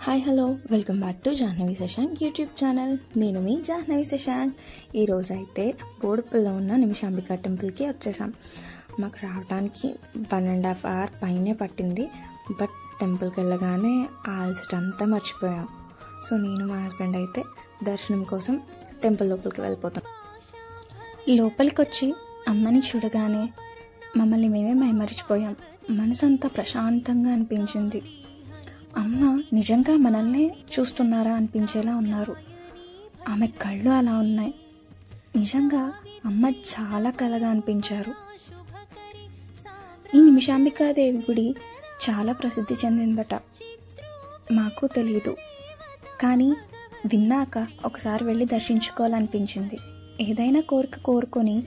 Hi hello welcome back to Jahnavi Shashank YouTube channel. నేను మీ జాహ్నవి శశాంక్. ఈరోజు అయితే బోడుపల్లో ఉన్న నిమిషాంబిక టెంపుల్కి వచ్చేసాం. మాకు రావడానికి 1.5 hours పైనే పట్టింది. బట్ టెంపుల్కి వెళ్ళగానే ఆల్సటంతా మర్చిపోయాం. సో నేను మా హస్బెండ్ అయితే దర్శనం కోసం టెంపుల్ లోపలికి వెళ్ళిపోతాం. లోపలికి వచ్చి అమ్మని చూడగానే మమ్మల్ని మేమే మైమరిచిపోయాం. మనసంతా ప్రశాంతంగా అనిపించింది. అమ్మ నిజంగా మనల్నే చూస్తున్నారా అనిపించేలా ఉన్నారు. ఆమె కళ్ళు అలా ఉన్నాయి. నిజంగా అమ్మ చాలా కలగా అనిపించారు. ఈ నిమిషాంబికాదేవి గుడి చాలా ప్రసిద్ధి చెందిందట. మాకు తెలియదు, కానీ విన్నాక ఒకసారి వెళ్ళి దర్శించుకోవాలనిపించింది. ఏదైనా కోరిక కోరుకొని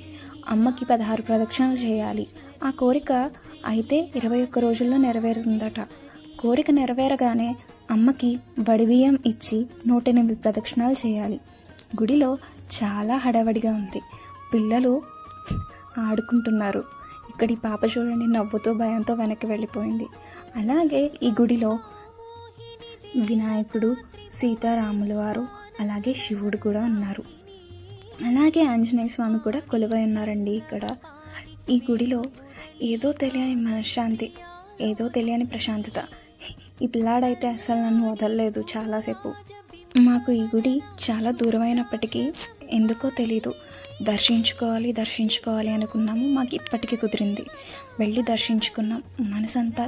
అమ్మకి 16 ప్రదక్షిణలు చేయాలి. ఆ కోరిక అయితే 21 రోజుల్లో నెరవేరుతుందట. కోరిక నెరవేరగానే అమ్మకి బడిబియ్యం ఇచ్చి 108 ప్రదక్షిణాలు చేయాలి. గుడిలో చాలా హడావడిగా ఉంది. పిల్లలు ఆడుకుంటున్నారు. ఇక్కడి పాప చూడండి, నవ్వుతూ భయంతో వెనక్కి వెళ్ళిపోయింది. అలాగే ఈ గుడిలో వినాయకుడు, సీతారాముల వారు, అలాగే శివుడు కూడా ఉన్నారు. అలాగే ఆంజనేయ స్వామి కూడా కొలువై ఉన్నారండి. ఇక్కడ ఈ గుడిలో ఏదో తెలియని మనశ్శాంతి, ఏదో తెలియని ప్రశాంతత. ఈ పిల్లాడైతే అసలు నన్ను వదలలేదు చాలాసేపు. మాకు ఈ గుడి చాలా దూరమైనప్పటికీ ఎందుకో తెలీదు, దర్శించుకోవాలి అనుకున్నాము. మాకు ఇప్పటికీ కుదిరింది. వెళ్ళి దర్శించుకున్నాం. మనసంతా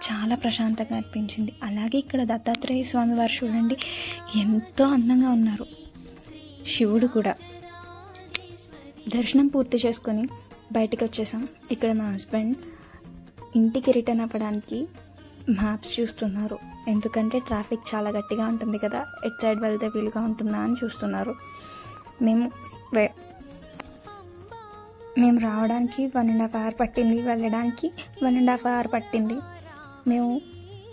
చాలా ప్రశాంతంగా అనిపించింది. అలాగే ఇక్కడ దత్తాత్రేయ స్వామి వారు చూడండి, ఎంతో అందంగా ఉన్నారు. శివుడు కూడా. దర్శనం పూర్తి చేసుకొని బయటకు వచ్చేసాం. ఇక్కడ మా హస్బెండ్ ఇంటికి రిటర్న్ అవ్వడానికి మ్యాప్స్ చూస్తున్నారు. ఎందుకంటే ట్రాఫిక్ చాలా గట్టిగా ఉంటుంది కదా, ఎట్ సైడ్ వెళ్తే వీలుగా ఉంటుందా అని చూస్తున్నారు. మేము రావడానికి 1.5 hours పట్టింది, వెళ్ళడానికి 1.5 hours పట్టింది. మేము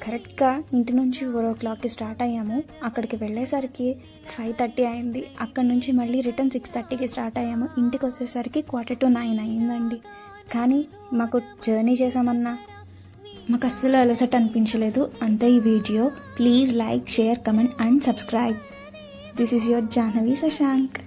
కరెక్ట్గా ఇంటి నుంచి 4 o'clockకి స్టార్ట్ అయ్యాము. అక్కడికి వెళ్ళేసరికి 5:30 అయింది. అక్కడ నుంచి మళ్ళీ రిటర్న్ 6:30కి స్టార్ట్ అయ్యాము. ఇంటికి వచ్చేసరికి 8:45 అయిందండి. కానీ మాకు జర్నీ చేసామన్నా మాకు అస్సలు అలసట అనిపించలేదు. అంతే ఈ video. Please like, share, comment and subscribe. This is your Jahnavi Shashank.